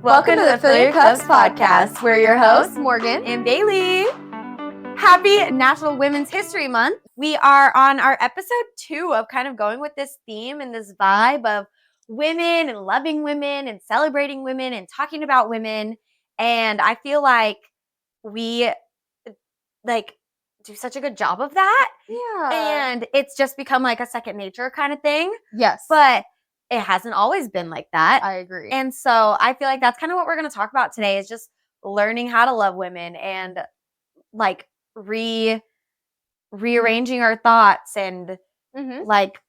Welcome to the Fill Your Cups podcast. We're your hosts, Morgan and Bailey. Happy National Women's History Month. We are on our episode 2 of kind of going with this theme and this vibe of women and loving women and celebrating women and talking about women. And I feel like we do such a good job of that. Yeah. And it's just become like a second nature kind of thing. Yes. But it hasn't always been like that. I agree. And so I feel like that's kind of what we're going to talk about today is just learning how to love women and like rearranging our thoughts and like,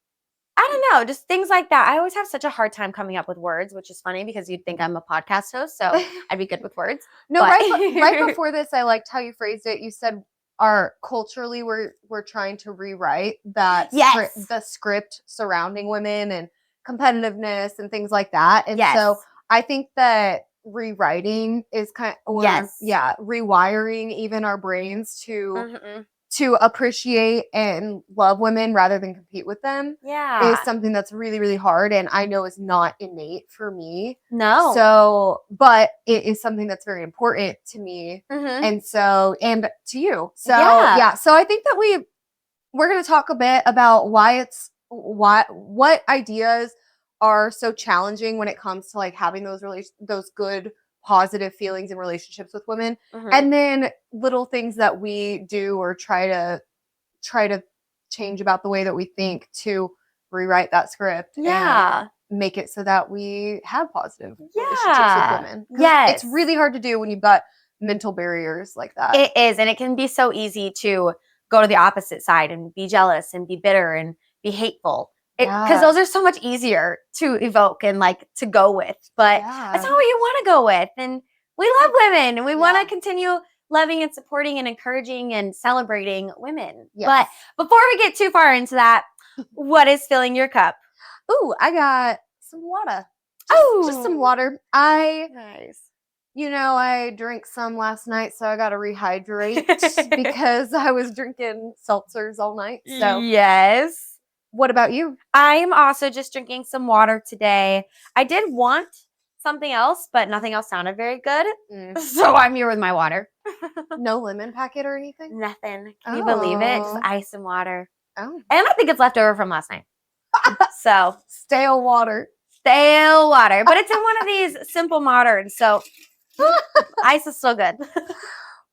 I don't know, just things like that. I always have such a hard time coming up with words, which is funny because you'd think I'm a podcast host, so I'd be good with words. No, right before this, I liked how you phrased it. You said culturally we're trying to rewrite that the script surrounding women and competitiveness and things like that. And so I think that rewriting is rewiring even our brains to appreciate and love women rather than compete with them is something that's really, really hard. And I know is not innate for me. No. So, but it is something that's very important to me. And so, and to you. So, So I think that we're going to talk a bit about what ideas are so challenging when it comes to like having those good positive feelings and relationships with women, and then little things that we do or try to change about the way that we think to rewrite that script and make it so that we have positive relationships with women. It's really hard to do when you've got mental barriers like that. It is, and it can be so easy to go to the opposite side and be jealous and be bitter and be hateful. Because those are so much easier to evoke and like to go with, but that's not what you want to go with. And we love women and we want to continue loving and supporting and encouraging and celebrating women. But before we get too far into that, what is filling your cup? Ooh, I got some water. Just some water. Nice. You know, I drank some last night, so I got to rehydrate because I was drinking seltzers all night. So yes. What about you? I'm also just drinking some water today. I did want something else, but nothing else sounded very good. So I'm here with my water. No lemon packet or anything? Nothing. Can you believe it? Just ice and water. Oh. And I think it's left over from last night. So stale water. But it's in one of these simple moderns. So ice is still good.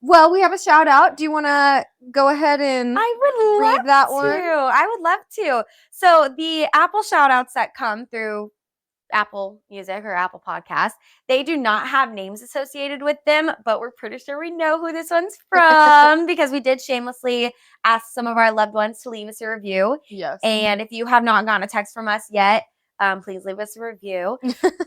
Well, we have a shout out. Do you want to go ahead and read that one? I would love to. So the Apple shout outs that come through Apple Music or Apple Podcasts, they do not have names associated with them, but we're pretty sure we know who this one's from because we did shamelessly ask some of our loved ones to leave us a review. Yes. And if you have not gotten a text from us yet, please leave us a review.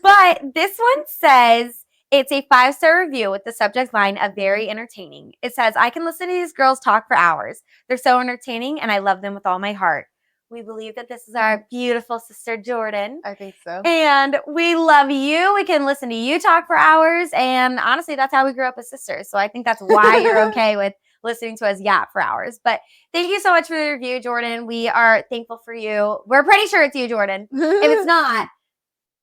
But this one says, it's a 5-star review with the subject line of very entertaining. It says, I can listen to these girls talk for hours. They're so entertaining and I love them with all my heart. We believe that this is our beautiful sister, Jordan. I think so. And we love you. We can listen to you talk for hours. And honestly, that's how we grew up as sisters. So I think that's why you're okay with listening to us yap for hours. But thank you so much for the review, Jordan. We are thankful for you. We're pretty sure it's you, Jordan. If it's not,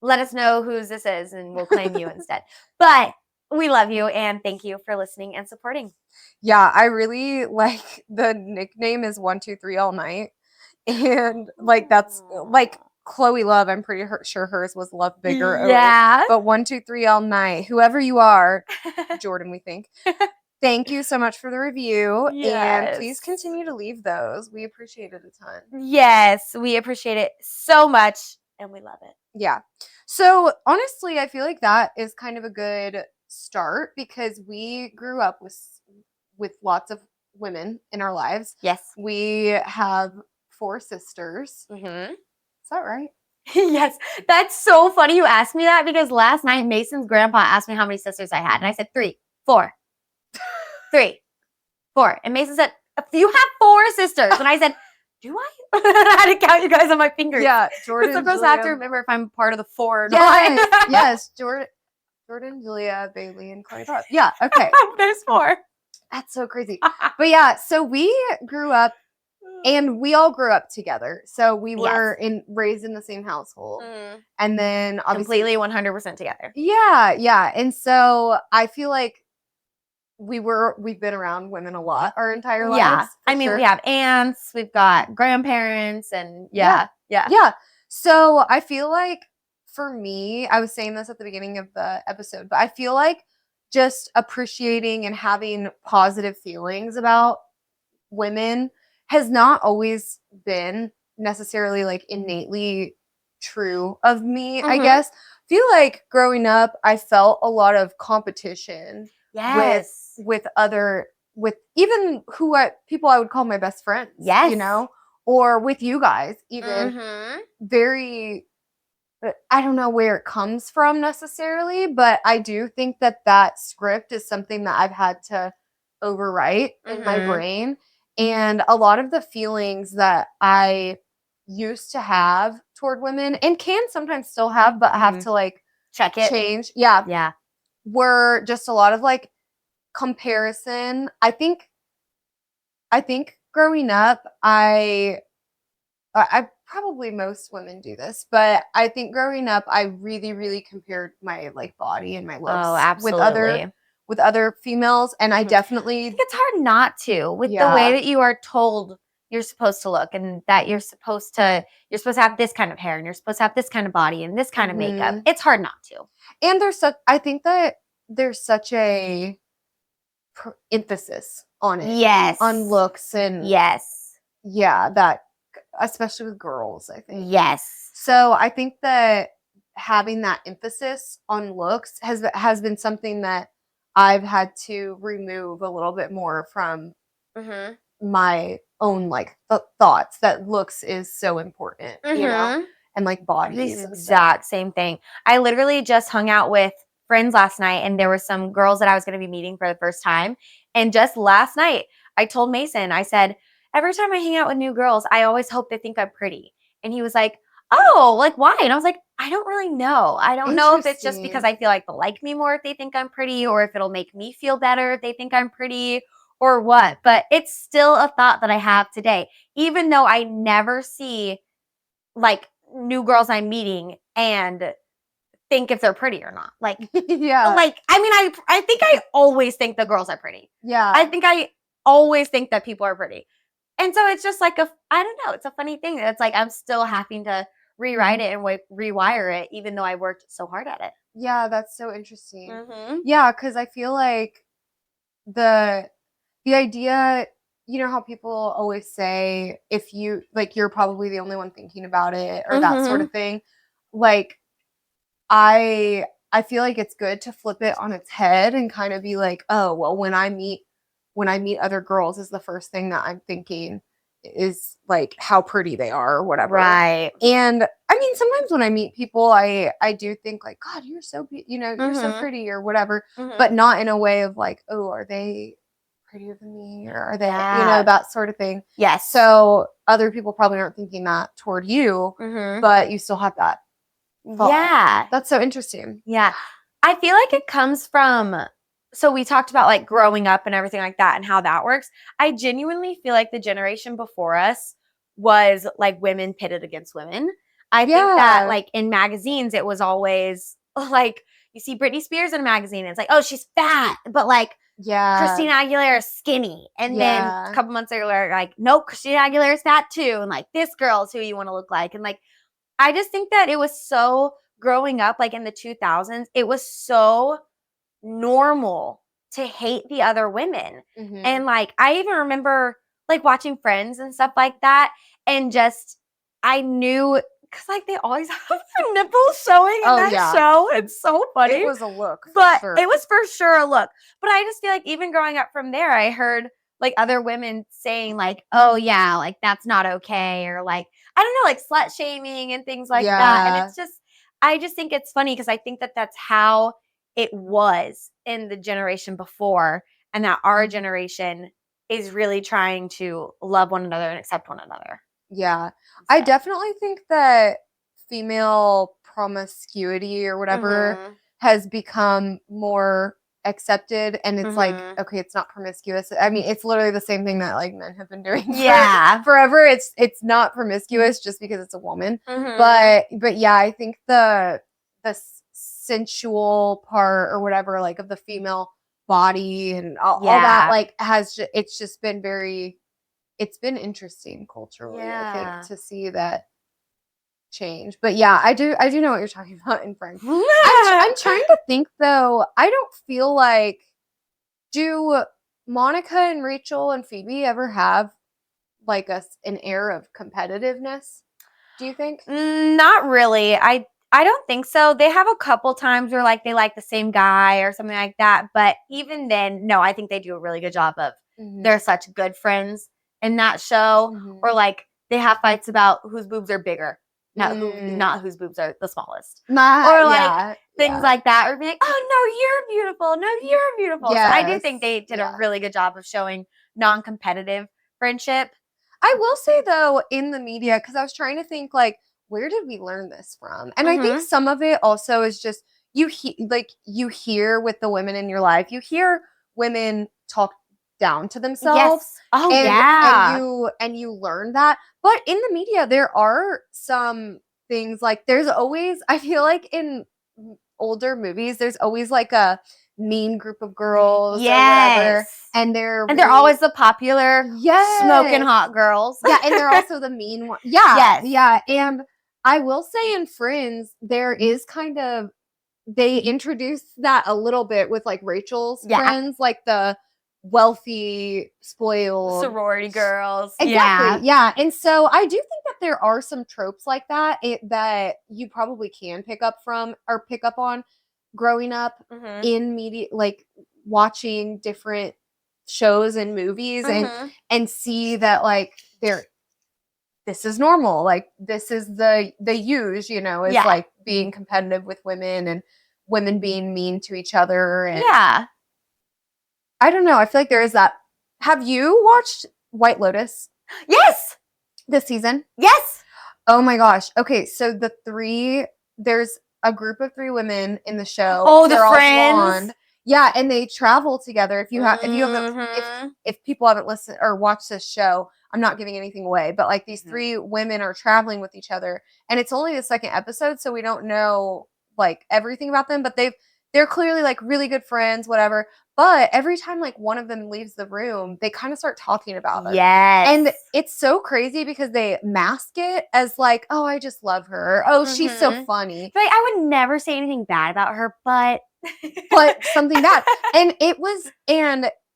let us know whose this is and we'll claim you instead. But we love you and thank you for listening and supporting. Yeah, I really like the nickname is 123 all night. And like that's like Chloe Love, I'm pretty sure hers was Love Bigger. Yeah. But 123 all night. Whoever you are, Jordan, we think. Thank you so much for the review. Yes. And please continue to leave those. We appreciate it a ton. Yes, we appreciate it so much and we love it. Yeah. So honestly, I feel like that is kind of a good start because we grew up with lots of women in our lives. Yes. We have 4 sisters. Is that right? Yes. That's so funny you asked me that because last night Mason's grandpa asked me how many sisters I had. And I said 3, 4, 3, 4. And Mason said, you have 4 sisters. And I said, do I? I had to count you guys on my fingers. Yeah, Jordan. Sometimes I have to remember if I'm part of the 4 or not. Yes, Jordan, Julia, Bailey, and Chloe Barb. Yeah, okay. There's 4. That's so crazy. But yeah, so we grew up And we all grew up together. So we were raised in the same household. And then obviously completely 100% together. Yeah, yeah. And so I feel like we've been around women a lot our entire lives. Yeah. I mean, we have aunts, we've got grandparents, and yeah. So I feel like for me, I was saying this at the beginning of the episode, but I feel like just appreciating and having positive feelings about women has not always been necessarily like innately true of me, I guess. Feel like growing up, I felt a lot of competition with even people I would call my best friends, you know, or with you guys, even very. I don't know where it comes from necessarily, but I do think that script is something that I've had to overwrite in my brain. And a lot of the feelings that I used to have toward women and can sometimes still have, but have to like check it, change. Yeah. Were just a lot of like comparison. I think growing up, I probably most women do this, but I think growing up, I really, really compared my like body and my looks with other females, and I definitely think it's hard not to with the way that you are told you're supposed to look, and that you're supposed to have this kind of hair, and you're supposed to have this kind of body and this kind of makeup. It's hard not to. And I think that there's such a emphasis on it, on looks, and that. Especially with girls, I think. Yes. So I think that having that emphasis on looks has been something that I've had to remove a little bit more from my own like thoughts, that looks is so important, you know, and like bodies. The exact same thing. I literally just hung out with friends last night, and there were some girls that I was going to be meeting for the first time. And just last night, I told Mason, I said, every time I hang out with new girls, I always hope they think I'm pretty. And he was like, oh, like why? And I was like, I don't really know. I don't know if it's just because I feel like they'll like me more if they think I'm pretty, or if it'll make me feel better if they think I'm pretty, or what. But it's still a thought that I have today, even though I never see like new girls I'm meeting and think if they're pretty or not. Like, like, I mean, I think I always think the girls are pretty. Yeah. I think I always think that people are pretty. And so it's just like I don't know, it's a funny thing. It's like I'm still having to rewrite it and rewire it, even though I worked so hard at it. Yeah, that's so interesting. Yeah, because I feel like the idea, you know how people always say, if you like, you're probably the only one thinking about it, or that sort of thing. Like, I feel like it's good to flip it on its head and kind of be like, oh, well, when I meet other girls, is the first thing that I'm thinking is like how pretty they are or whatever. Right. And I mean, sometimes when I meet people, I do think like, God, you're so, you're so pretty or whatever, but not in a way of like, oh, are they prettier than me, or are they, that sort of thing. Yes. So other people probably aren't thinking that toward you, but you still have that thought. Yeah. That's so interesting. Yeah. I feel like it comes from, so we talked about like growing up and everything like that and how that works. I genuinely feel like the generation before us was like women pitted against women. I think that like in magazines, it was always like, you see Britney Spears in a magazine, and it's like, oh, she's fat, but like, Christina Aguilera is skinny. And then a couple months later, like, nope, Christina Aguilera is fat too. And like, this girl's who you want to look like. And like, I just think that it was so, growing up, like in the 2000s, it was so normal to hate the other women. And like, I even remember like watching Friends and stuff like that. And just, I knew, because like they always have the nipples showing in that show. It's so funny. It was a look. But it was for sure a look. But I just feel like even growing up from there, I heard like other women saying like, oh yeah, like that's not okay. Or like, I don't know, like slut shaming and things like that. And it's just, I just think it's funny because I think that that's how it was in the generation before, and that our generation is really trying to love one another and accept one another. Yeah. I definitely think that female promiscuity or whatever has become more accepted, and it's like, okay, it's not promiscuous. I mean, it's literally the same thing that like men have been doing forever. It's not promiscuous just because it's a woman. But yeah, I think the sensual part or whatever, like of the female body and all that, like it's just been it's been interesting culturally, I think, to see that change. But yeah, I do know what you're talking about in Friends. I'm trying to think though. I don't feel like, do Monica and Rachel and Phoebe ever have like an air of competitiveness? Do you think? Not really. I don't think so. They have a couple times where like they like the same guy or something like that, but even then, no, I think they do a really good job of they're such good friends in that show, or like they have fights about whose boobs are bigger. Not whose boobs are the smallest. Or like things like that. Or be like, oh no, you're beautiful. No, you're beautiful. Yes. So I do think they did a really good job of showing non-competitive friendship. I will say though, in the media, because I was trying to think like, where did we learn this from? And I think some of it also is just you hear with the women in your life, you hear women talk down to themselves. Yes. Oh, and you learn that. But in the media, there are some things like there's always, I feel like in older movies, there's always like a mean group of girls or whatever, and they're always the popular smoking hot girls. Yeah, and they're also the mean one. Yeah. And I will say in Friends, there is kind of, they introduce that a little bit with like Rachel's friends, like the wealthy, spoiled sorority girls. Exactly. Yeah. And so I do think that there are some tropes like that that you probably can pick up on growing up in media, like watching different shows and movies and see that like this is normal. Like this is the use, is like being competitive with women and women being mean to each other. And I don't know. I feel like there is that. Have you watched White Lotus? Yes. This season? Yes. Oh my gosh. Okay, so there's a group of 3 women in the show. Oh, they're the friends. all blonde. Yeah, and they travel together. If people haven't listened or watched this show, I'm not giving anything away, but like these 3 women are traveling with each other, and it's only the 2nd episode, so we don't know like everything about them, but they're clearly like really good friends, whatever. But every time like one of them leaves the room, they kind of start talking about her. Yes. And it's so crazy because they mask it as like, oh, I just love her. Oh, she's so funny. Like I would never say anything bad about her, but something bad. And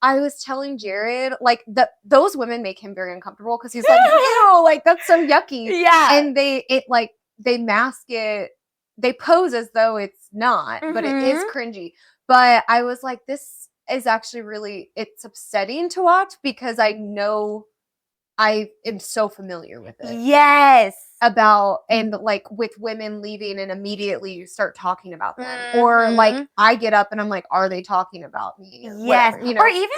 I was telling Jared, like those women make him very uncomfortable because he's like, ew, like that's so yucky. Yeah. And they mask it. They pose as though it's not, but it is cringy. But I was like, this is actually it's upsetting to watch because I know I am so familiar with it. Yes. And like with women leaving and immediately you start talking about them. Or like I get up and I'm like, are they talking about me? Yes. Whatever, Or even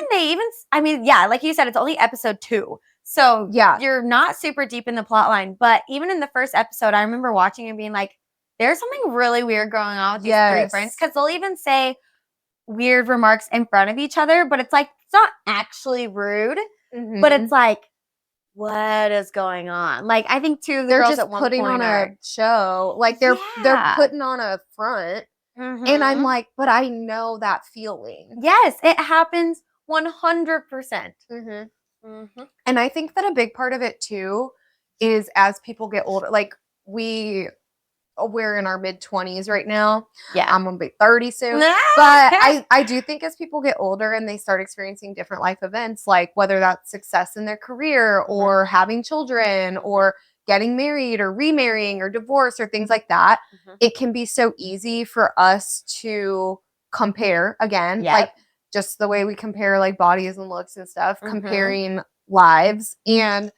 like you said, it's only episode 2. So you're not super deep in the plot line. But even in the first episode, I remember watching and being like, there's something really weird going on with these 3 friends. Because they'll even say weird remarks in front of each other, but it's like, it's not actually rude, but it's like, what is going on? Like, I think 2 of the girls at one point putting on a show. Like they're putting on a front. And I'm like, but I know that feeling. Yes, it happens 100%. And I think that a big part of it too is as people get older, like we're in our mid-20s right now. Yeah. I'm gonna be 30 soon. But I do think as people get older and they start experiencing different life events, like whether that's success in their career or having children or getting married or remarrying or divorce or things like that, it can be so easy for us to compare again, like just the way we compare like bodies and looks and stuff, comparing lives. And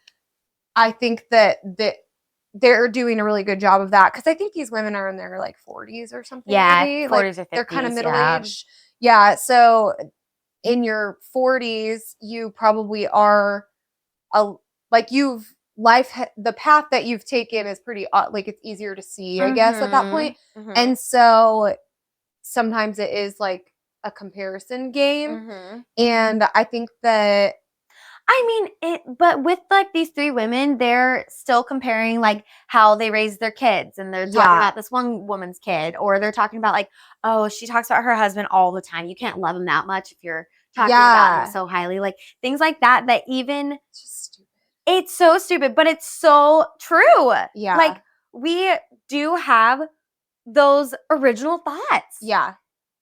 I think that they're doing a really good job of that because I think these women are in their like 40s or something. Yeah, maybe. 40s like, or 50s. They're kind of middle-aged. Yeah, so in your 40s, you probably are the path that you've taken is pretty like it's easier to see, I guess, at that point. And so sometimes it is like a comparison game. And I think that but with like these 3 women, they're still comparing like how they raised their kids, and they're talking about this one woman's kid, or they're talking about like, oh, she talks about her husband all the time. You can't love him that much if you're talking about him so highly. Like things like that, even it's just stupid. It's so stupid, but it's so true. Yeah. Like we do have those original thoughts. Yeah.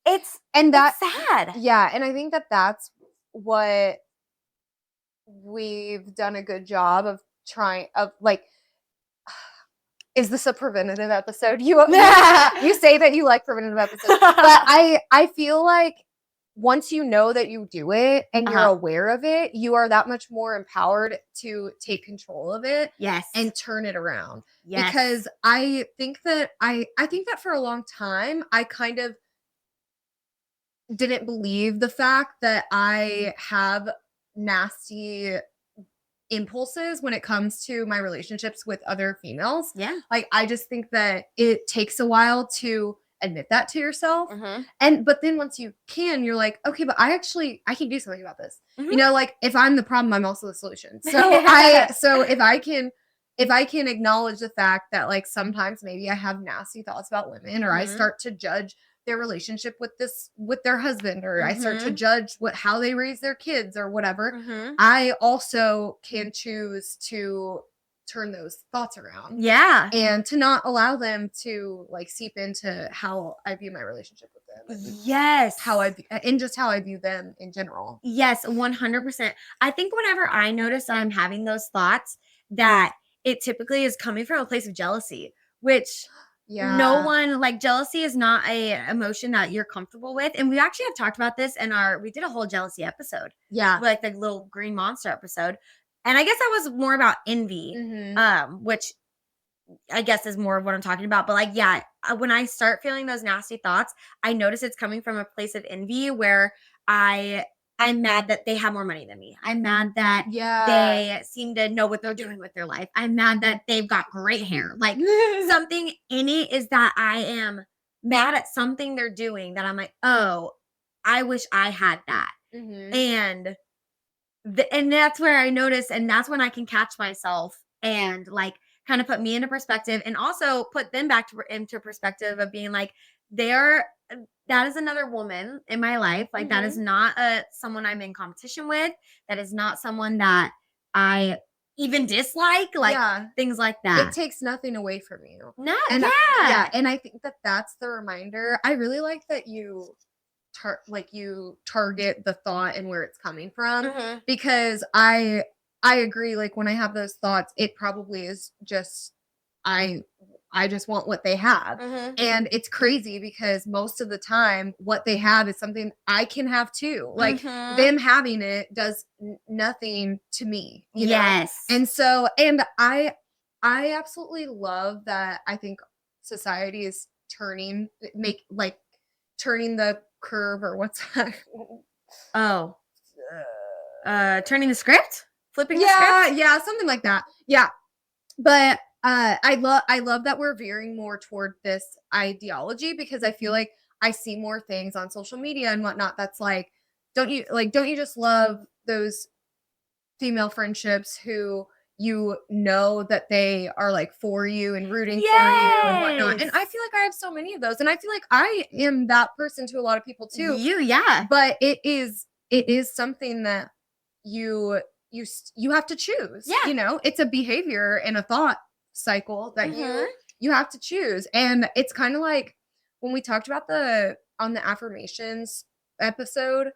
It's sad. Yeah. And I think that that's what we've done a good job of trying of like, is this a preventative episode? You say that you like preventative episodes, but I feel like once you know that you do it and you're aware of it, you are that much more empowered to take control of it. Yes. And turn it around. Yes. Because I think that for a long time, I kind of didn't believe the fact that I have nasty impulses when it comes to my relationships with other females. Yeah. Like I just think that it takes a while to admit that to yourself. But then once you can, you're like, okay, but I can do something about this. You know, like if I'm the problem, I'm also the solution. So if I can acknowledge the fact that like sometimes maybe I have nasty thoughts about women, or I start to judge their relationship with their husband, or I start to judge how they raise their kids or whatever, I also can choose to turn those thoughts around. Yeah. And to not allow them to like seep into how I view my relationship with them. Yes. How I view them in general. Yes, 100%. I think whenever I notice that I'm having those thoughts, that it typically is coming from a place of jealousy, which no one, like jealousy is not a emotion that you're comfortable with. And we actually have talked about this we did a whole jealousy episode. Yeah. Like the little green monster episode. And I guess that was more about envy, which I guess is more of what I'm talking about. But like, yeah, when I start feeling those nasty thoughts, I notice it's coming from a place of envy where I'm mad that they have more money than me. I'm mad that they seem to know what they're doing with their life. I'm mad that they've got great hair. Like something in it is that I am mad at something they're doing that I'm like, oh, I wish I had that. And that's where I notice, and that's when I can catch myself and like kind of put me into perspective, and also put them back into perspective of being like, that is another woman in my life. Like that is not someone I'm in competition with. That is not someone that I even dislike. Like things like that. It takes nothing away from you. No. And and I think that that's the reminder. I really like that you target the thought and where it's coming from, because I agree. Like when I have those thoughts, it probably is just I just want what they have. And it's crazy because most of the time what they have is something I can have too. Like them having it does nothing to me. You know? And so, and I absolutely love that. I think society is turning the curve, or what's that? Turning the script? Flipping the script? Yeah, something like that. Yeah. But I love that we're veering more toward this ideology, because I feel like I see more things on social media and whatnot that's like, don't you just love those female friendships who you know that they are like for you and rooting for you and whatnot. And I feel like I have so many of those, and I feel like I am that person to a lot of people too. But it is something that you have to choose. You know, it's a behavior and a thought cycle that you have to choose. And it's kind of like when we talked about on the affirmations episode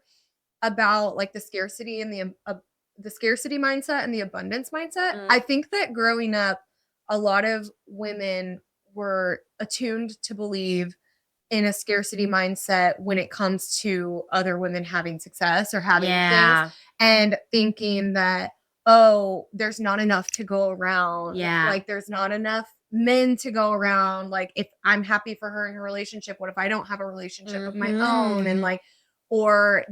about like the scarcity and the scarcity mindset and the abundance mindset. I think that growing up, a lot of women were attuned to believe in a scarcity mindset when it comes to other women having success or having things, and thinking that, oh, there's not enough to go around. Like there's not enough men to go around. Like if I'm happy for her in her relationship, what if I don't have a relationship of my own? And like, or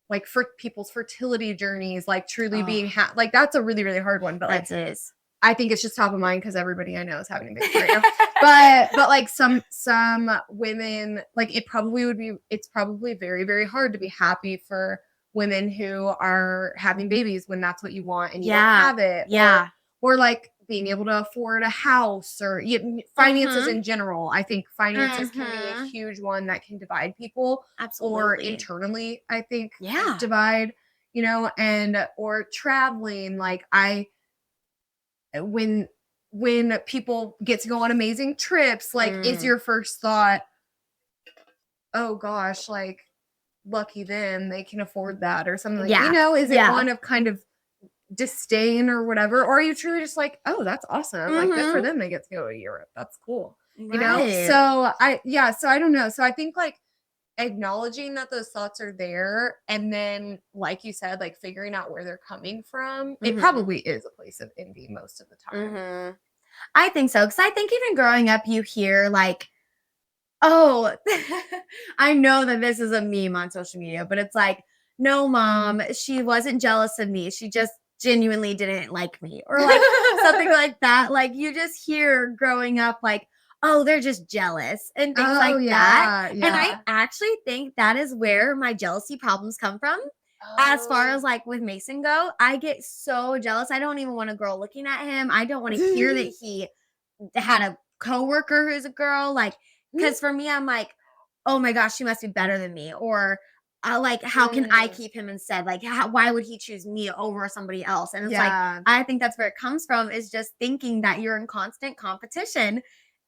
like for people's fertility journeys, like truly being like that's a really, really hard one. But like, I think it's just top of mind because everybody I know is having a baby right now. But like some women, like it's probably very, very hard to be happy for women who are having babies when that's what you want and you don't have it. Yeah. Or like being able to afford a house or finances in general. I think finances can be a huge one that can divide people. Absolutely. Or internally, I think divide, or traveling. Like when people get to go on amazing trips, like is your first thought, oh gosh, like lucky them, they can afford that or something like, is it one of kind of disdain or whatever, or are you truly just like, oh, that's awesome, like good for them, they get to go to Europe, that's cool, so I don't know, so I think like acknowledging that those thoughts are there, and then like you said, like figuring out where they're coming from, it probably is a place of envy most of the time. I think so, because I think even growing up you hear like, oh, I know that this is a meme on social media, but it's like, no, mom, she wasn't jealous of me. She just genuinely didn't like me, or like something like that. Like you just hear growing up, like, oh, they're just jealous and things like that. Yeah. And I actually think that is where my jealousy problems come from. As far as like with Mason go, I get so jealous. I don't even want a girl looking at him. I don't want to hear that he had a coworker who's a girl. Like, because for me, I'm like, oh my gosh, she must be better than me. Or like, how can I keep him instead? Like, why would he choose me over somebody else? And it's like, I think that's where it comes from, is just thinking that you're in constant competition.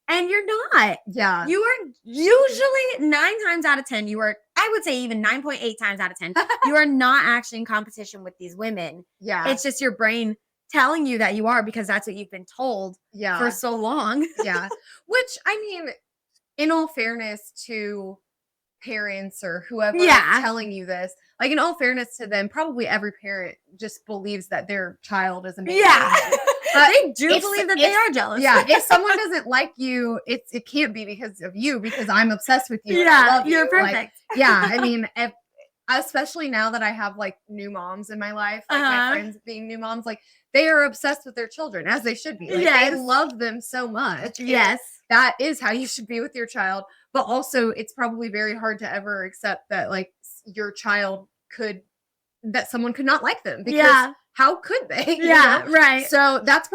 And you're not. Yeah. You are usually 9 times out of 10, I would say even 9.8 times out of 10, you are not actually in competition with these women. Yeah. It's just your brain telling you that you are, because that's what you've been told for so long. Yeah. Which, I mean, in all fairness to parents or whoever is telling you this, like in all fairness to them, probably every parent just believes that their child is amazing. Yeah. They do believe that they are jealous. Yeah. If someone doesn't like you, it can't be because of you, because I'm obsessed with you. Yeah. I love you're you. Perfect. Like, yeah. I mean, especially now that I have like new moms in my life, like my friends being new moms, like they are obsessed with their children, as they should be. Like, they love them so much. Yes. That is how you should be with your child. But also it's probably very hard to ever accept that like your child that someone could not like them, because how could they? Yeah, right. So that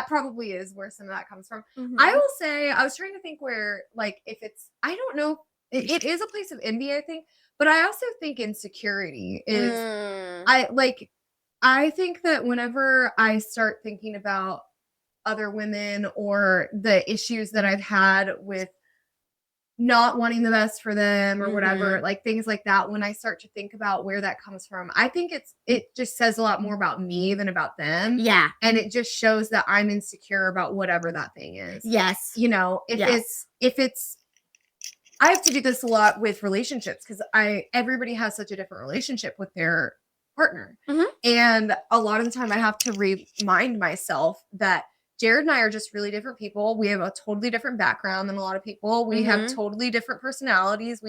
probably is where some of that comes from. I will say, I was trying to think where, like, if it's, I don't know, it is a place of envy, I think, but I also think insecurity is, I think that whenever I start thinking about other women or the issues that I've had with not wanting the best for them or whatever, like things like that, when I start to think about where that comes from, I think it just says a lot more about me than about them. Yeah. And it just shows that I'm insecure about whatever that thing is. Yes. If it's I have to do this a lot with relationships, because everybody has such a different relationship with their partner. And a lot of the time I have to remind myself that Jared and I are just really different people. We have a totally different background than a lot of people. We have totally different personalities.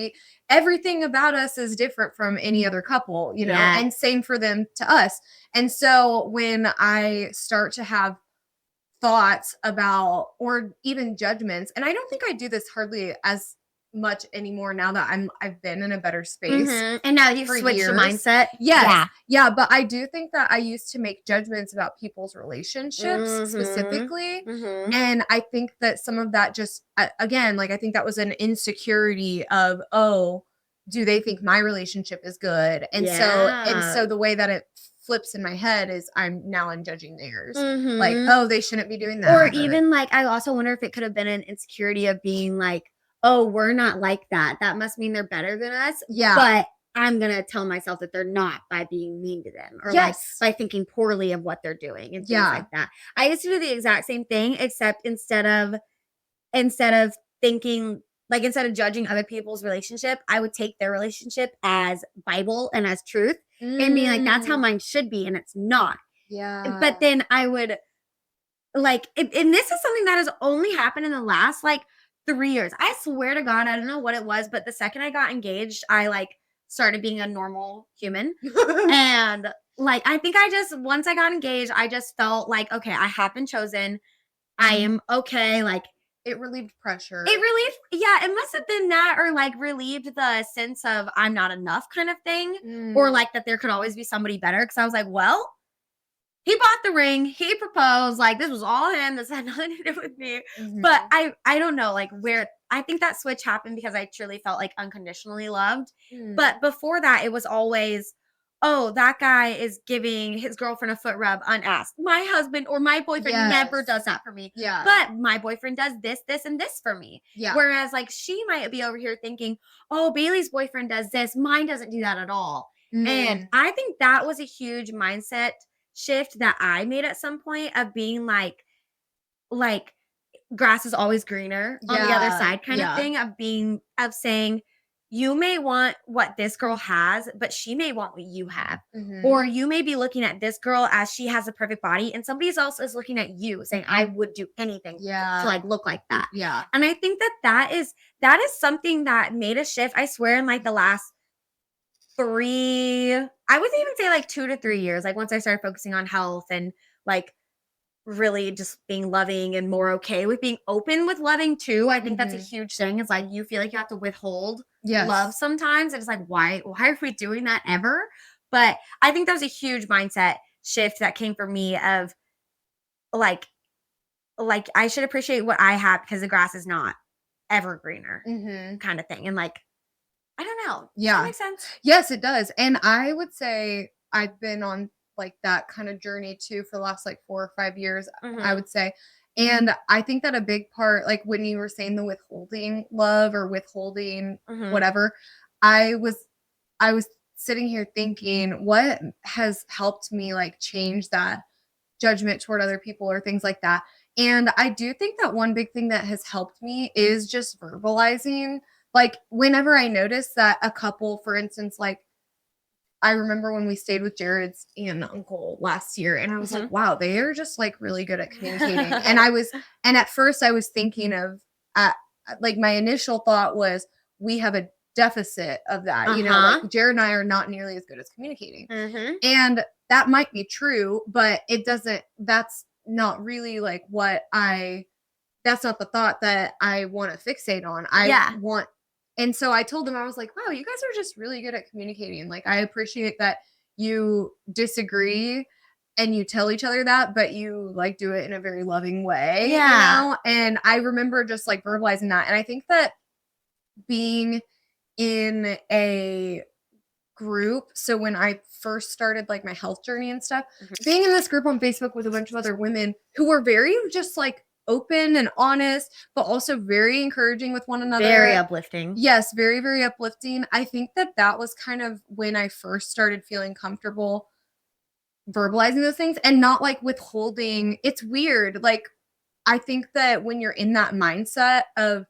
Everything about us is different from any other couple, and same for them to us. And so when I start to have thoughts about, or even judgments, and I don't think I do this hardly as much anymore now that I've been in a better space. And now you've switched your mindset. Yes. Yeah. But I do think that I used to make judgments about people's relationships specifically. And I think that some of that just, again, like I think that was an insecurity of, oh, do they think my relationship is good? And so the way that it flips in my head is I'm judging theirs. Like, oh, they shouldn't be doing that. Or even like, I also wonder if it could have been an insecurity of being like, oh, we're not like that. That must mean they're better than us. Yeah. But I'm going to tell myself that they're not by being mean to them, or like by thinking poorly of what they're doing and things like that. I used to do the exact same thing, except instead of thinking, like instead of judging other people's relationship, I would take their relationship as Bible and as truth and be like, that's how mine should be. And it's not. Yeah. But then I would like, and this is something that has only happened in the last like 3 years. I swear to God, I don't know what it was, but the second I got engaged, I like started being a normal human. And like, I think once I got engaged, I just felt like, okay, I have been chosen. I am okay. Like, it relieved pressure. It must have been that, or like relieved the sense of I'm not enough kind of thing, or like that there could always be somebody better. Cause I was like, well, he bought the ring, he proposed, like this was all him. This had nothing to do with me. But I don't know, like where I think that switch happened because I truly felt like unconditionally loved. But before that, it was always, oh, that guy is giving his girlfriend a foot rub unasked. My husband or my boyfriend never does that for me. Yeah. But my boyfriend does this, this, and this for me. Yeah. Whereas like she might be over here thinking, oh, Bailey's boyfriend does this. Mine doesn't do that at all. And I think that was a huge mindset shift that I made at some point of being like grass is always greener on the other side kind of thing, of saying, you may want what this girl has, but she may want what you have. Or you may be looking at this girl as she has a perfect body, and somebody else is looking at you saying, I would do anything to like look like that. Yeah. And I think that is something that made a shift, I swear, in like the last 3, I would even say like 2 to 3 years. Like once I started focusing on health and like really just being loving and more okay with being open with loving too. I think that's a huge thing. It's like you feel like you have to withhold love sometimes. And it's like, why are we doing that ever? But I think that was a huge mindset shift that came for me of like I should appreciate what I have because the grass is not ever greener kind of thing. And like, I don't know. Yeah. Does that make sense? Yes, it does. And I would say I've been on like that kind of journey too for the last like 4 or 5 years, I would say. And I think that a big part, like when you were saying the withholding love or withholding whatever, I was sitting here thinking, what has helped me like change that judgment toward other people or things like that. And I do think that one big thing that has helped me is just verbalizing. Like whenever I notice that a couple, for instance, like I remember when we stayed with Jared's aunt and uncle last year, and I was like, wow, they are just like really good at communicating. And at first I was thinking of, like my initial thought was, we have a deficit of that. You know, like Jared and I are not nearly as good as communicating. And that might be true, but that's not really like that's not the thought that I want to fixate on. And so I told them, I was like, wow, you guys are just really good at communicating. Like, I appreciate that you disagree and you tell each other that, but you like do it in a very loving way. Yeah. You know? And I remember just like verbalizing that. And I think that being in a group, so when I first started like my health journey and stuff, being in this group on Facebook with a bunch of other women who were very just like open and honest, but also very encouraging with one another. Very uplifting. Yes, very, very uplifting. I think that was kind of when I first started feeling comfortable verbalizing those things and not like withholding. It's weird. Like, I think that when you're in that mindset of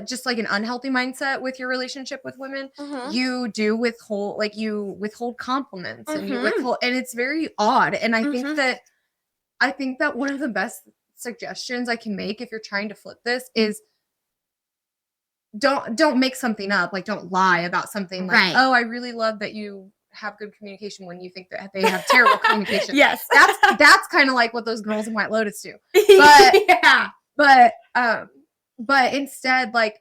just like an unhealthy mindset with your relationship with women, you do withhold, like you withhold compliments and you withhold, and it's very odd. And I think that one of the best suggestions I can make if you're trying to flip this is don't make something up. Like, don't lie about something like, oh, I really love that you have good communication when you think that they have terrible communication. Yes. That's kind of like what those girls in White Lotus do. But instead, like,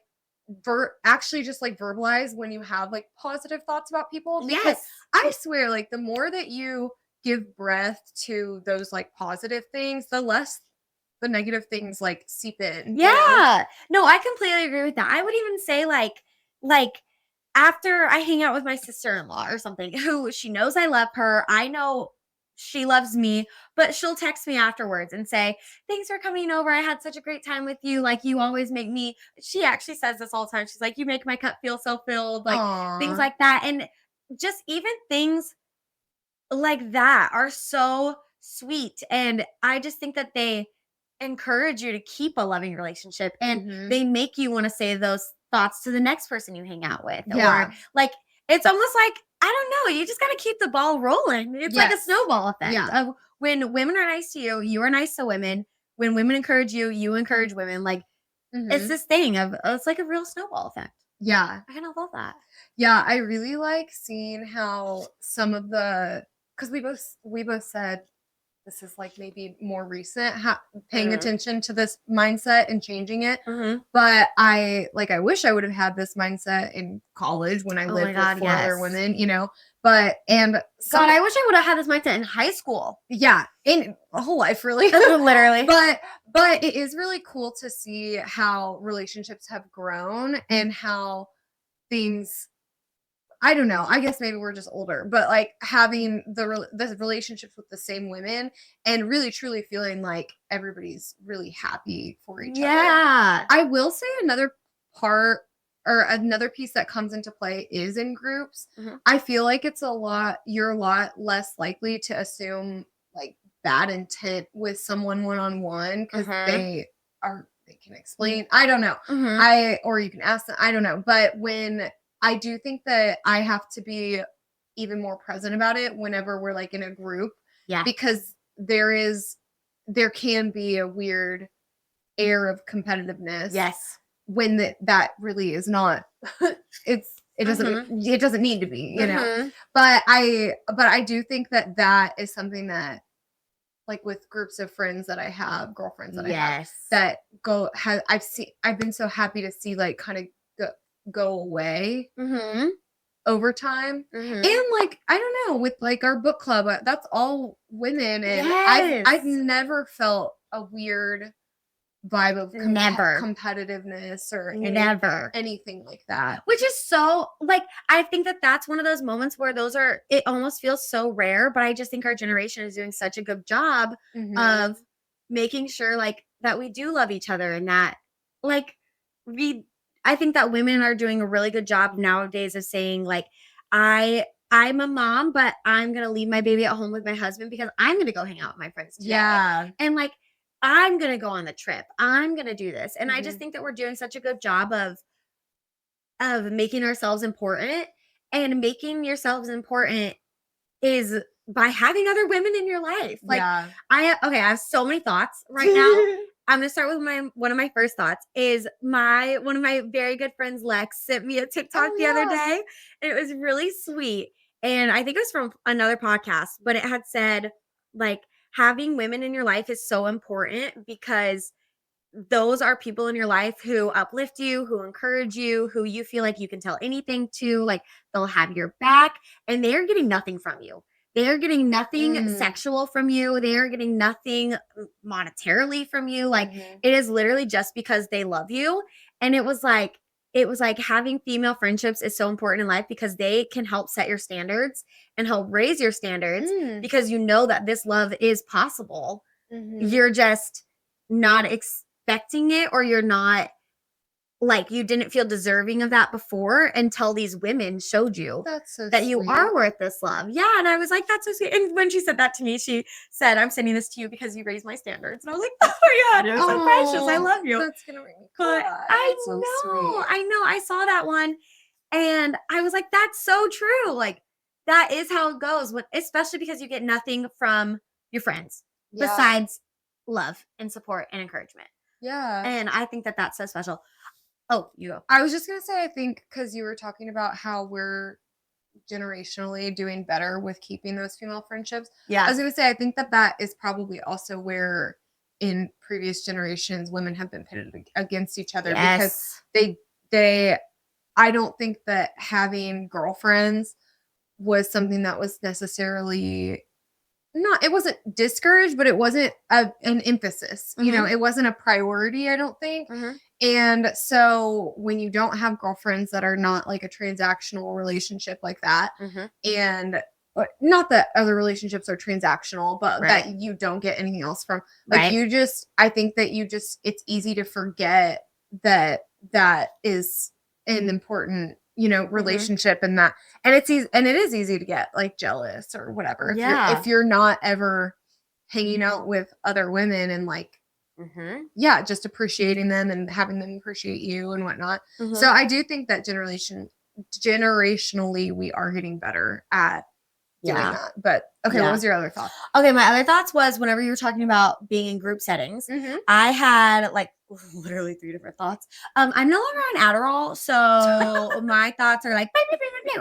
actually just like verbalize when you have like positive thoughts about people. Because I swear, like, the more that you give breath to those like positive things, the less the negative things like seep in. Yeah. No, I completely agree with that. I would even say like after I hang out with my sister-in-law or something, who she knows I love her, I know she loves me, but she'll text me afterwards and say, thanks for coming over. I had such a great time with you. Like, you always make me, she actually says this all the time. She's like, you make my cup feel so filled, like things like that. And just even things like that are so sweet. And I just think that they encourage you to keep a loving relationship, and they make you want to say those thoughts to the next person you hang out with. Or like, it's almost like, I don't know, you just got to keep the ball rolling. It's like a snowball effect of when women are nice to you, you are nice to women. When women encourage you, you encourage women. Like, it's this thing of, it's like a real snowball effect. Yeah. I kind of love that. Yeah, I really like seeing how some of the, because we both said this is like maybe more recent, paying attention to this mindset and changing it. But I wish I would have had this mindset in college when I lived with four other women, you know. But God, I wish I would have had this mindset in high school. Yeah, in a whole life, really. Literally. But it is really cool to see how relationships have grown and how things, I don't know, I guess maybe we're just older, but like having the relationships with the same women and really truly feeling like everybody's really happy for each other. Yeah. I will say another part or another piece that comes into play is in groups. I feel like you're a lot less likely to assume like bad intent with someone one-on-one because they can explain. I don't know. Or you can ask them. I don't know. But when I do think that I have to be even more present about it whenever we're like in a group. Yeah. Because there can be a weird air of competitiveness. Yes. When that really is not. it doesn't need to be, you know. But I do think that is something that, like with groups of friends that I have, girlfriends that I have, that I've been so happy to see like kind of go away over time. And like, I don't know, with like our book club, that's all women, and I've never felt a weird vibe of competitiveness or anything like that, which is so like, I think that's one of those moments where it almost feels so rare, but I just think our generation is doing such a good job of making sure like that we do love each other, and that like I think that women are doing a really good job nowadays of saying like, I'm a mom, but I'm gonna leave my baby at home with my husband because I'm gonna go hang out with my friends today. Yeah. And like, I'm going to go on the trip. I'm going to do this. And I just think that we're doing such a good job of making ourselves important, and making yourselves important is by having other women in your life. Like I have so many thoughts right now. I'm going to start with one of my first thoughts is one of my very good friends, Lex, sent me a TikTok the other day, and it was really sweet. And I think it was from another podcast, but it had said like, having women in your life is so important because those are people in your life who uplift you, who encourage you, who you feel like you can tell anything to, like they'll have your back, and they're getting nothing from you. They're getting nothing sexual from you. They're getting nothing monetarily from you. Like it is literally just because they love you. And it was like having female friendships is so important in life because they can help set your standards and help raise your standards because you know that this love is possible. You're just not expecting it, or you're not like, you didn't feel deserving of that before until these women showed you that you are worth this love. Yeah. And I was like, that's so sweet. And when she said that to me, she said, I'm sending this to you because you raised my standards. And I was like, oh my God, you're so precious. I love you. That's going to make me cry. But I know. I saw that one and I was like, that's so true. Like that is how it goes, especially because you get nothing from your friends besides love and support and encouragement. Yeah. And I think that that's so special. Oh, you go. I was just going to say, I think because you were talking about how we're generationally doing better with keeping those female friendships. Yeah. I was going to say, I think that is probably also where in previous generations, women have been pitted against each other because I don't think that having girlfriends was something that was necessarily it wasn't discouraged, but it wasn't an emphasis. You know, it wasn't a priority, I don't think. And so when you don't have girlfriends that are not like a transactional relationship like that, and not that other relationships are transactional, but that you don't get anything else from, like I think that it's easy to forget that is an important, relationship, and it is easy to get like jealous or whatever if you're not ever hanging out with other women and like just appreciating them and having them appreciate you and whatnot. So I do think that generationally we are getting better at doing that. But okay, what was your other thought? Okay, my other thoughts was whenever you were talking about being in group settings, I had like literally 3 different thoughts. I'm no longer on Adderall, so my thoughts are like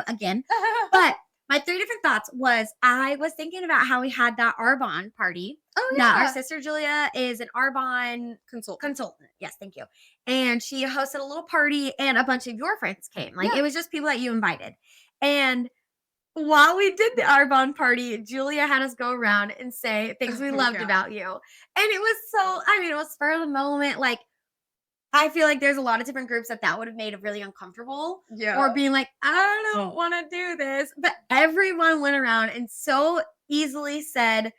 again. But my 3 different thoughts was I was thinking about how we had that Arbonne party. Oh yeah. Now, our sister Julia is an Arbonne consultant. Yes, thank you. And she hosted a little party and a bunch of your friends came. Like it was just people that you invited. And while we did the Arbonne party, Julia had us go around and say things we loved about you. And it was so, I mean, it was spur of the moment. Like, I feel like there's a lot of different groups that would have made it really uncomfortable. Yeah. Or being like, I don't want to do this. But everyone went around and so easily said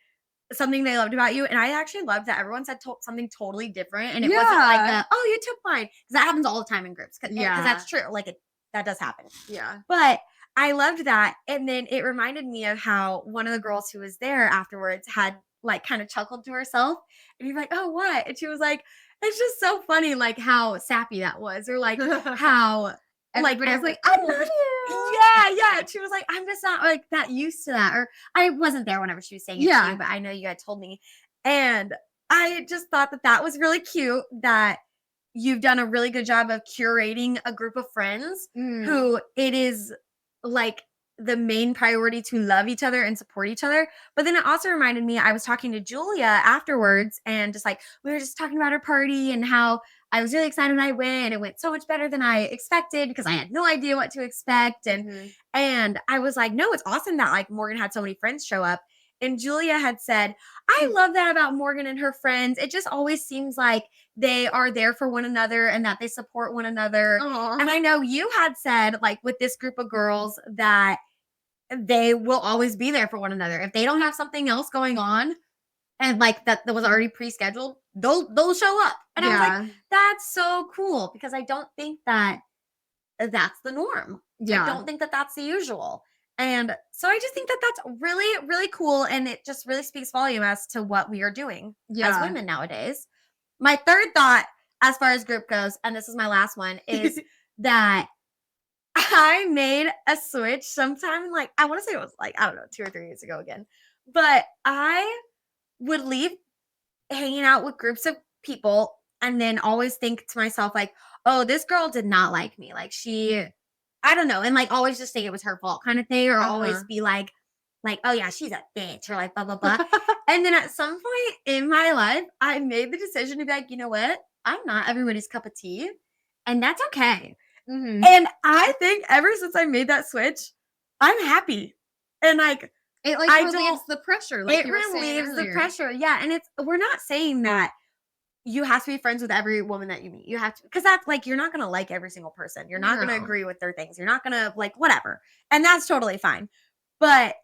something they loved about you. And I actually loved that everyone said something totally different. And it wasn't like, oh, you took mine. Because that happens all the time in groups. Because that's true. Like, that does happen. Yeah. But I loved that. And then it reminded me of how one of the girls who was there afterwards had like kind of chuckled to herself. And you're like, oh, what? And she was like, it's just so funny, like how sappy that was, or like how everybody was like, I love you. Yeah. And she was like, I'm just not like that used to that. Or I wasn't there whenever she was saying it to you, but I know you had told me. And I just thought that was really cute that you've done a really good job of curating a group of friends who it is like the main priority to love each other and support each other. But then it also reminded me, I was talking to Julia afterwards and just like, we were just talking about her party and how I was really excited when I went and it went so much better than I expected because I had no idea what to expect. And I was like, no, it's awesome that like Morgan had so many friends show up. And Julia had said, I love that about Morgan and her friends. It just always seems like they are there for one another and that they support one another. Aww. And I know you had said like with this group of girls that they will always be there for one another. If they don't have something else going on and like that was already pre-scheduled, they'll show up. And I was like, that's so cool because I don't think that that's the norm. I don't think that that's the usual. And so I just think that that's really, really cool. And it just really speaks volume as to what we are doing as women nowadays. My third thought, as far as group goes, and this is my last one, is that I made a switch sometime, like, I want to say it was like, I don't know, 2 or 3 years ago again. But I would leave hanging out with groups of people and then always think to myself, like, oh, this girl did not like me. Like, I don't know. And like, always just think it was her fault kind of thing. Or always be like, oh yeah, she's a bitch or like blah, blah, blah. And then at some point in my life, I made the decision to be like, you know what? I'm not everybody's cup of tea. And that's okay. And I think ever since I made that switch, I'm happy. And like, it like relieves the pressure. Like it relieves the pressure. Yeah. And we're not saying that you have to be friends with every woman that you meet. You have to, because that's like, you're not going to like every single person. You're not going to agree with their things. You're not going to like whatever. And that's totally fine. But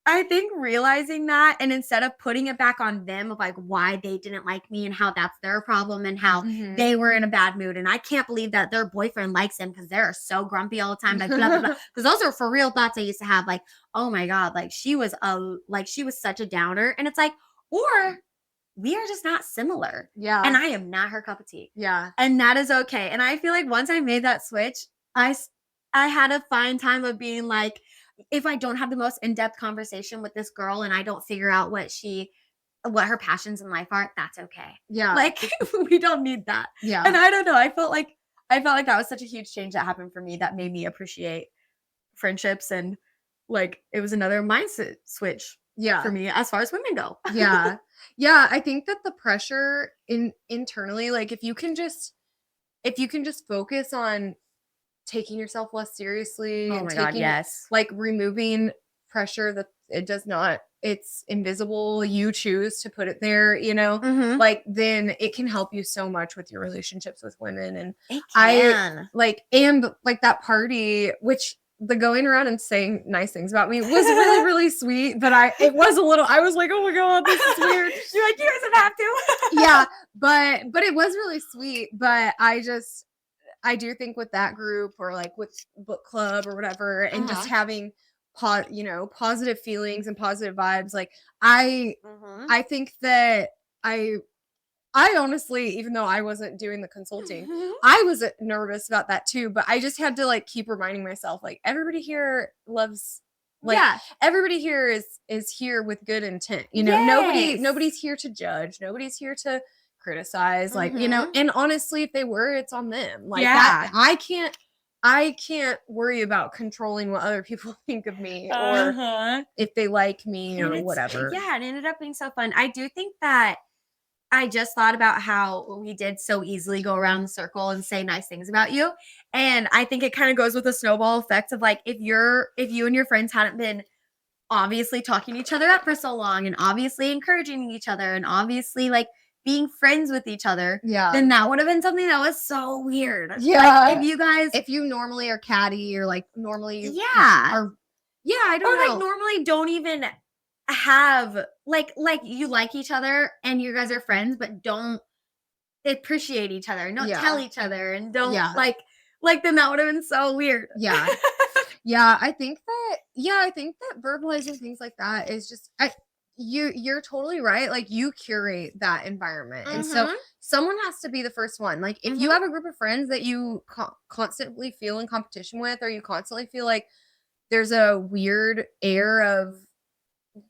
I think realizing that, and instead of putting it back on them of like why they didn't like me and how that's their problem and how they were in a bad mood. And I can't believe that their boyfriend likes them because they're so grumpy all the time. Like blah, blah, blah. Because those are for real thoughts I used to have. Like, oh my God, like she was such a downer. And it's like, or we are just not similar. Yeah. And I am not her cup of tea. Yeah. And that is okay. And I feel like once I made that switch, I had a fine time of being like, if I don't have the most in-depth conversation with this girl and I don't figure out what her passions in life are, that's okay. Yeah. Like we don't need that. Yeah. And I don't know. I felt like that was such a huge change that happened for me that made me appreciate friendships and like it was another mindset switch for me as far as women go. Yeah. Yeah. I think that the pressure internally, like if you can just focus on taking yourself less seriously and God, yes. Like removing pressure that it's invisible. You choose to put it there, you know, like then it can help you so much with your relationships with women. And it can. and that party, which the going around and saying nice things about me was really, really sweet. But I was like, oh my God, this is weird. You're like, you guys don't have to. Yeah. But it was really sweet. But I do think with that group or like with book club or whatever, and just having positive feelings and positive vibes. Like I think that I honestly, even though I wasn't doing the consulting, I was nervous about that too, but I just had to like keep reminding myself, like everybody here loves Like everybody here is here with good intent. You know, nobody's here to judge. Nobody's here to criticize. Like, you know, and honestly, if they were, it's on them. Like that, I can't worry about controlling what other people think of me or if they like me or whatever. Yeah, it ended up being so fun. I do think that I just thought about how we did so easily go around the circle and say nice things about you. And I think it kind of goes with the snowball effect of like, if you and your friends hadn't been obviously talking each other up for so long and obviously encouraging each other and obviously like being friends with each other, then that would have been something that was so weird. Yeah. Like if you normally are catty or like normally I don't know. Like normally don't even have like you like each other and you guys are friends, but don't appreciate each other and don't tell each other and don't like then that would have been so weird. Yeah. I think that verbalizing things like that is just you're totally right. Like you curate that environment. And so someone has to be the first one. Like if you have a group of friends that you constantly feel in competition with, or you constantly feel like there's a weird air of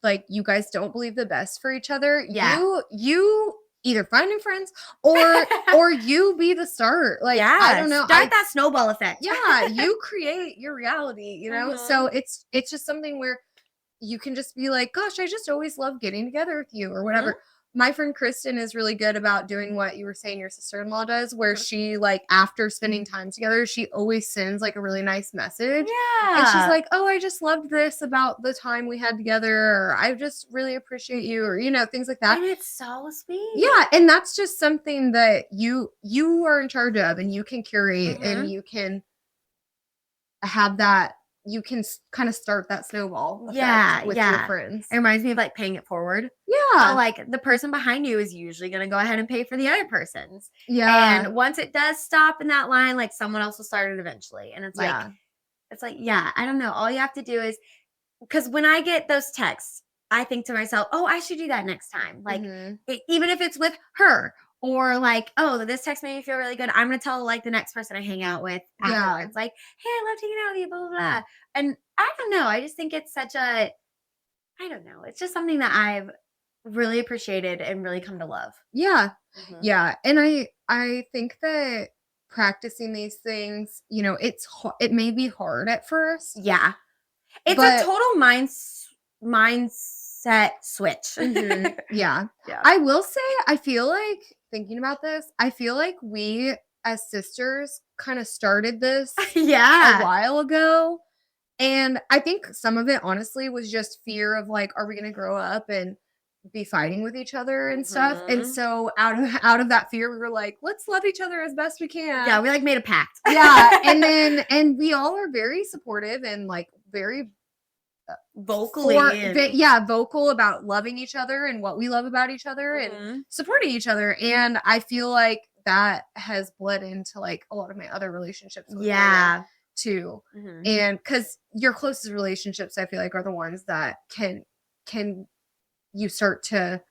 like you guys don't believe the best for each other, you either find new friends or you be the start. Like I don't know. Start that snowball effect. You create your reality, you know? So it's just something where you can just be like, gosh, I just always love getting together with you or whatever. My friend Kristen is really good about doing what you were saying your sister-in-law does, where she like after spending time together, she always sends like a really nice message. Yeah. And she's like, oh, I just loved this about the time we had together, or I just really appreciate you, or you know, things like that. And it's so sweet. Yeah. And that's just something that you are in charge of and you can curate and you can have that. You can kind of start that snowball effect with your friends. It reminds me of like paying it forward. Yeah. So like the person behind you is usually going to go ahead and pay for the other person's. Yeah. And once it does stop in that line, like someone else will start it eventually. And it's like, I don't know. All you have to do is, because when I get those texts, I think to myself, oh, I should do that next time. Like even if it's with her. Or like, oh, this text made me feel really good. I'm going to tell like the next person I hang out with afterwards. Like, hey, I love hanging out with you, blah, blah, blah. And I don't know. I just think it's such a, I don't know. It's just something that I've really appreciated and really come to love. Yeah. Yeah. And I think that practicing these things, you know, it may be hard at first. Yeah. It's a total mindset switch. Yeah. I will say, I feel like thinking about this, I feel like we as sisters kind of started this a while ago. And I think some of it honestly was just fear of like, are we going to grow up and be fighting with each other and stuff? And so out of that fear, we were like, let's love each other as best we can. Yeah, we like made a pact. And we all are very supportive and like very vocal about loving each other and what we love about each other and supporting each other. And I feel like that has bled into like a lot of my other relationships with women too. And because your closest relationships, I feel like, are the ones that can you start to,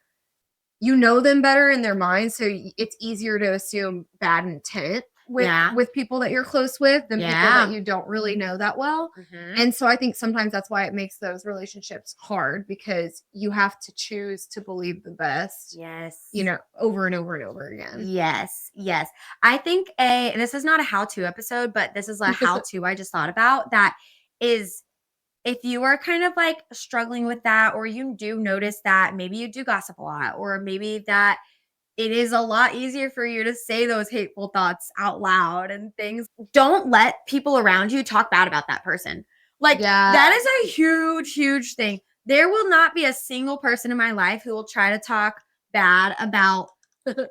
you know, them better in their minds, so it's easier to assume bad intent with people that you're close with than people that you don't really know that well. And so I think sometimes that's why it makes those relationships hard, because you have to choose to believe the best. You know, over and over and over again. Yes. I think this is not a how-to episode, but this is a how-to I just thought about that is, if you are kind of like struggling with that, or you do notice that maybe you do gossip a lot, or maybe that it is a lot easier for you to say those hateful thoughts out loud and things, don't let people around you talk bad about that person. Like that is a huge, huge thing. There will not be a single person in my life who will try to talk bad about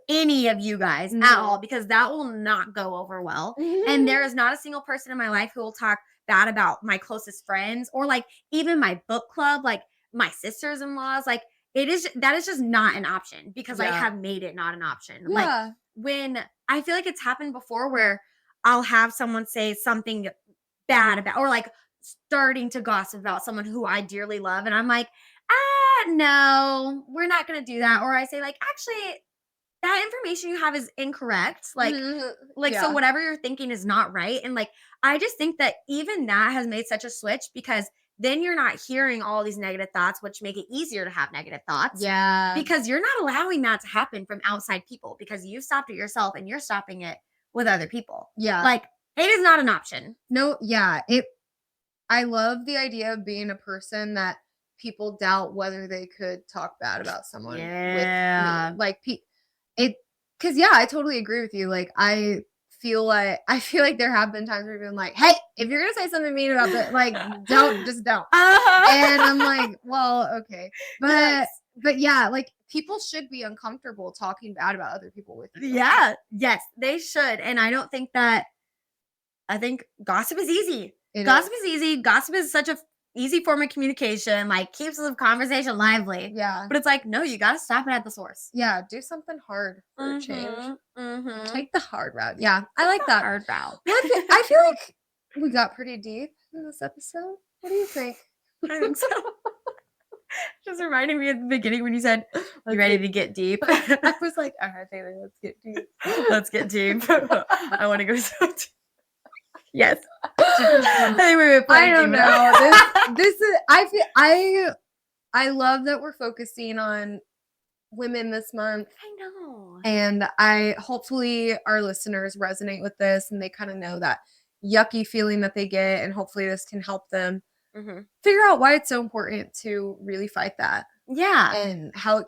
any of you guys at all, because that will not go over well. And there is not a single person in my life who will talk bad about my closest friends, or like even my book club, like my sisters-in-laws. Like that is just not an option, because I have made it not an option. Like when I feel like it's happened before where I'll have someone say something bad about, or like starting to gossip about someone who I dearly love, and I'm like, no, we're not going to do that. Or I say like, actually, that information you have is incorrect. Like, so whatever you're thinking is not right. And like, I just think that even that has made such a switch, because then you're not hearing all these negative thoughts, which make it easier to have negative thoughts. Yeah. Because you're not allowing that to happen from outside people because you stopped it yourself and you're stopping it with other people. Yeah. Like, hate is not an option. No, yeah. I love the idea of being a person that people doubt whether they could talk bad about someone with me. Like, because I totally agree with you. Like, I feel like there have been times where I've been like, hey, if you're gonna say something mean about that, like, don't. And I'm like, well, okay. But yeah, like, people should be uncomfortable talking bad about other people with you. Yeah. Yes, they should. And I think gossip is easy. Gossip is easy. Gossip is such a easy form of communication, like keeps the conversation lively. Yeah. But it's like, no, you got to stop it at the source. Yeah. Do something hard for a change. Take the hard route. Yeah. I like that. Hard route. I feel like we got pretty deep in this episode. What do you think? I think so. Just reminding me at the beginning when you said, you ready to get deep? I was like, all right, Taylor, let's get deep. Let's get deep. I want to go so deep. Yes. I don't know. This is I love that we're focusing on women this month. I know. And hopefully our listeners resonate with this and they kind of know that yucky feeling that they get, and hopefully this can help them figure out why it's so important to really fight that. Yeah. And how it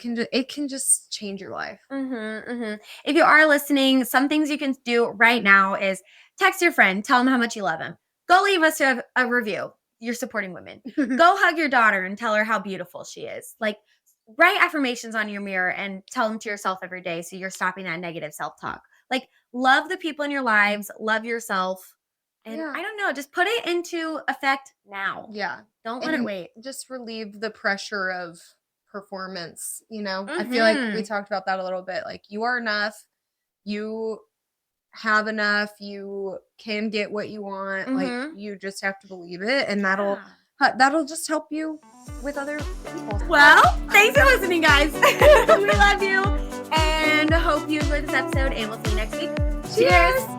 can just change your life. If you are listening, some things you can do right now is text your friend, tell them how much you love them. Go leave us a review. You're supporting women. Go hug your daughter and tell her how beautiful she is. Like, write affirmations on your mirror and tell them to yourself every day so you're stopping that negative self-talk. Like, love the people in your lives, love yourself. And I don't know, just put it into effect now. Yeah. Don't let it wait. Just relieve the pressure of performance, I feel like we talked about that a little bit. Like, you are enough. You have enough. You can get what you want. Like, you just have to believe it, and that'll just help you with other people. Well, thanks for listening, guys. We love you and hope you enjoyed this episode, and we'll see you next week. Cheers.